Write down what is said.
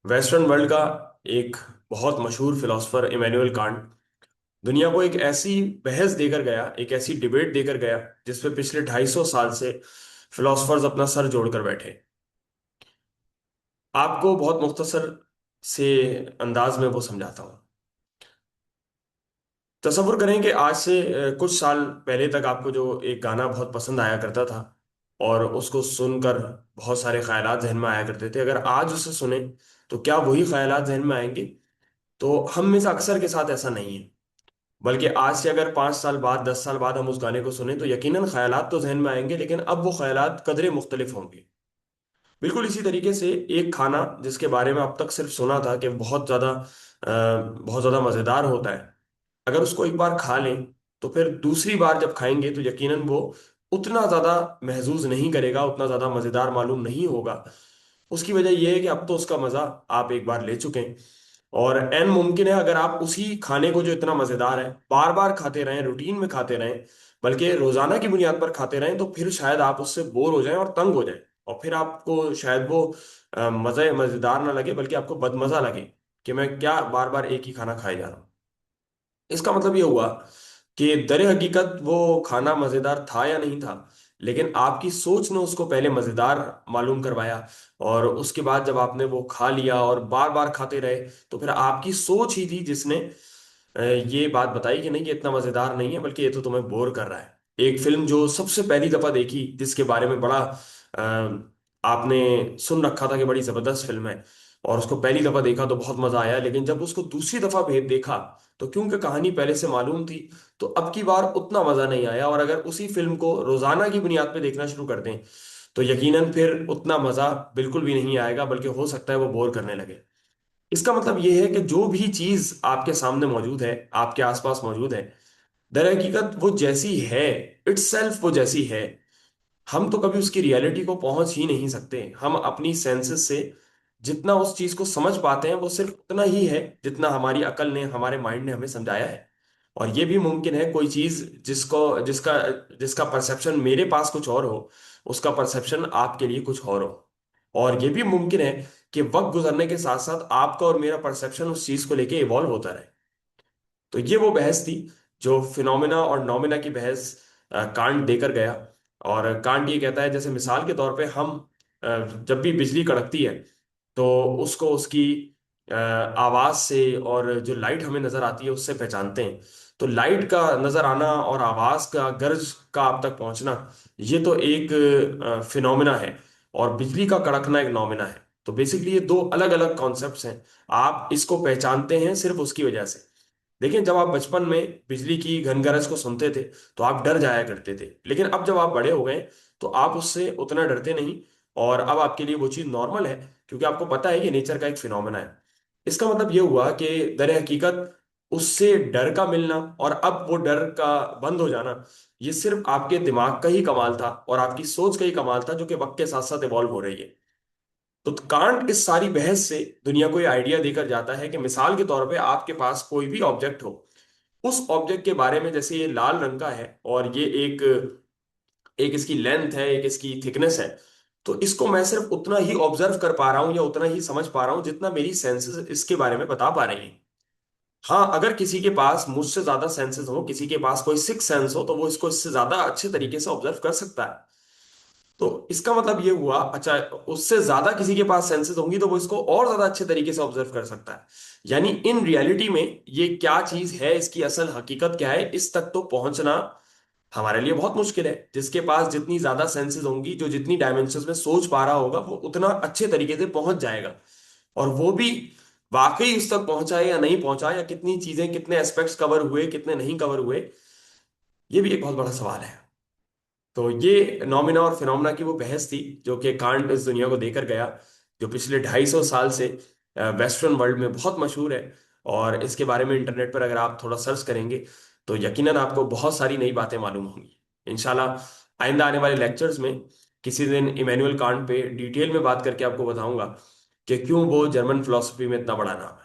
Western world का एक बहुत मशहूर फिलोसफर इमैनुअल कांट दुनिया को एक ऐसी बहस देकर गया, एक ऐसी डिबेट देकर गया जिसपे पिछले 250 साल से फिलोसफर्स अपना सर जोड़कर बैठे। आपको बहुत मुख्तसर से अंदाज में वो समझाता हूँ। तसव्वुर करें कि आज से कुछ साल पहले तक आपको जो एक गाना बहुत पसंद आया करता था और उसको सुनकर बहुत सारे ख्यालात जहन में आया करते थे। अगर आज उसे सुने तो क्या वही ख्यालात जहन में आएंगे? तो हम में से अक्सर के साथ ऐसा नहीं है। बल्कि आज से अगर 5 साल बाद, 10 साल बाद हम उस गाने को सुने तो यकीनन ख्यालात तो जहन में आएंगे, लेकिन अब वो ख्यालात कदरे मुख्तलिफ होंगे। बिल्कुल इसी तरीके से एक खाना जिसके बारे में अब तक सिर्फ सुना था कि बहुत ज़्यादा मज़ेदार होता है, अगर उसको एक बार खा लें तो फिर दूसरी बार जब खाएंगे तो यकीनन वो उतना ज़्यादा महजूज नहीं करेगा, उतना ज़्यादा मज़ेदार मालूम नहीं होगा। उसकी वजह यह है कि अब तो उसका मज़ा आप एक बार ले चुके हैं। और एन मुमकिन है अगर आप उसी खाने को जो इतना मजेदार है बार बार खाते रहें, रूटीन में खाते रहें, बल्कि रोजाना की बुनियाद पर खाते रहें, तो फिर शायद आप उससे बोर हो जाएं और तंग हो जाएं। और फिर आपको शायद वो मजे मजेदार ना लगे, बल्कि आपको बदमजा लगे कि मैं क्या बार बार एक ही खाना खाए जा रहा हूँ। इसका मतलब ये हुआ कि दर हकीकत वो खाना मजेदार था या नहीं था, लेकिन आपकी सोच ने उसको पहले मजेदार मालूम करवाया। और उसके बाद जब आपने वो खा लिया और बार बार खाते रहे तो फिर आपकी सोच ही थी जिसने ये बात बताई कि नहीं, ये इतना मजेदार नहीं है, बल्कि ये तो तुम्हें बोर कर रहा है। एक फिल्म जो सबसे पहली दफा देखी, जिसके बारे में बड़ा आपने सुन रखा था कि बड़ी जबरदस्त फिल्म है, और उसको पहली दफा देखा तो बहुत मजा आया, लेकिन जब उसको दूसरी दफा भेद देखा तो क्योंकि कहानी पहले से मालूम थी तो अब की बार उतना मजा नहीं आया। और अगर उसी फिल्म को रोजाना की बुनियाद पे देखना शुरू कर दें तो यकीनन फिर उतना मजा बिल्कुल भी नहीं आएगा, बल्कि हो सकता है वो बोर करने लगे। इसका मतलब ये है कि जो भी चीज आपके सामने मौजूद है, आपके आसपास मौजूद है, दर हकीकत वो जैसी है, इटसेल्फ वो जैसी है, हम तो कभी उसकी रियलिटी को पहुंच ही नहीं सकते। हम अपनी सेंसेस से जितना उस चीज को समझ पाते हैं वो सिर्फ उतना ही है जितना हमारी अकल ने, हमारे माइंड ने हमें समझाया है। और ये भी मुमकिन है कोई चीज जिसको जिसका जिसका परसेप्शन मेरे पास कुछ और हो, उसका परसेप्शन आपके लिए कुछ और हो। और ये भी मुमकिन है कि वक्त गुजरने के साथ साथ आपका और मेरा परसेप्शन उस चीज को लेके इवॉल्व होता रहे। तो ये वो बहस थी जो फिनोमिना और नॉमिना की बहस कांट देकर गया। और कांट ये कहता है, जैसे मिसाल के तौर पे हम जब भी बिजली कड़कती है तो उसको उसकी आवाज से और जो लाइट हमें नजर आती है उससे पहचानते हैं। तो लाइट का नजर आना और आवाज का, गरज का आप तक पहुंचना, ये तो एक फिनोमिना है, और बिजली का कड़कना एक नॉमिना है। तो बेसिकली ये दो अलग अलग कॉन्सेप्ट्स हैं। आप इसको पहचानते हैं सिर्फ उसकी वजह से। देखिए, जब आप बचपन में बिजली की घनगरज को सुनते थे तो आप डर जाया करते थे, लेकिन अब जब आप बड़े हो गए तो आप उससे उतना डरते नहीं। और अब आपके लिए वो चीज़ नॉर्मल है, क्योंकि आपको पता है कि नेचर का एक फिनोमेना है। इसका मतलब ये हुआ कि दर हकीकत उससे डर का मिलना और अब वो डर का बंद हो जाना, ये सिर्फ आपके दिमाग का ही कमाल था और आपकी सोच का ही कमाल था, जो कि वक्त के साथ साथ इवॉल्व हो रही है। तो कांट इस सारी बहस से दुनिया को ये आइडिया देकर जाता है कि मिसाल के तौर पे आपके पास कोई भी ऑब्जेक्ट हो, उस ऑब्जेक्ट के बारे में, जैसे ये लाल रंग का है और ये एक एक इसकी लेंथ है, एक इसकी थिकनेस है, तो इसको मैं सिर्फ उतना ही ऑब्जर्व कर पा रहा हूं या उतना ही समझ पा रहा हूं जितना मेरी सेंसेस इसके बारे में बता पा रही हैं। हाँ, अगर किसी के पास मुझसे ज्यादा सेंसेस हो, किसी के पास कोई सिक्स सेंस हो, तो वो इसको इससे ज्यादा अच्छे तरीके से ऑब्जर्व कर सकता है। तो इसका मतलब ये हुआ, अच्छा, उससे ज्यादा किसी के पास सेंसेस होंगी तो वो इसको और ज्यादा अच्छे तरीके से ऑब्जर्व कर सकता है। यानी इन रियलिटी में ये क्या चीज है, इसकी असल हकीकत क्या है, इस तक तो पहुंचना हमारे लिए बहुत मुश्किल है। जिसके पास जितनी ज्यादा सेंसेस होंगी, जो जितनी डायमेंशंस में सोच पा रहा होगा, वो उतना अच्छे तरीके से पहुंच जाएगा। और वो भी वाकई उस तक पहुंचा है या नहीं पहुंचा, या कितनी चीजें, कितने एस्पेक्ट्स कवर हुए, कितने नहीं कवर हुए, ये भी एक बहुत बड़ा सवाल है। तो ये नॉमिना और फिनोमिना की वो बहस थी जो कि कांट इस दुनिया को देकर गया, जो पिछले 250 साल से वेस्टर्न वर्ल्ड में बहुत मशहूर है। और इसके बारे में इंटरनेट पर अगर आप थोड़ा सर्च करेंगे तो यकीनन आपको बहुत सारी नई बातें मालूम होंगी। इंशाल्लाह आइंदा आने वाले लेक्चर्स में किसी दिन इमैनुअल कांट पे डिटेल में बात करके आपको बताऊंगा कि क्यों वो जर्मन फिलोसफी में इतना बड़ा नाम है।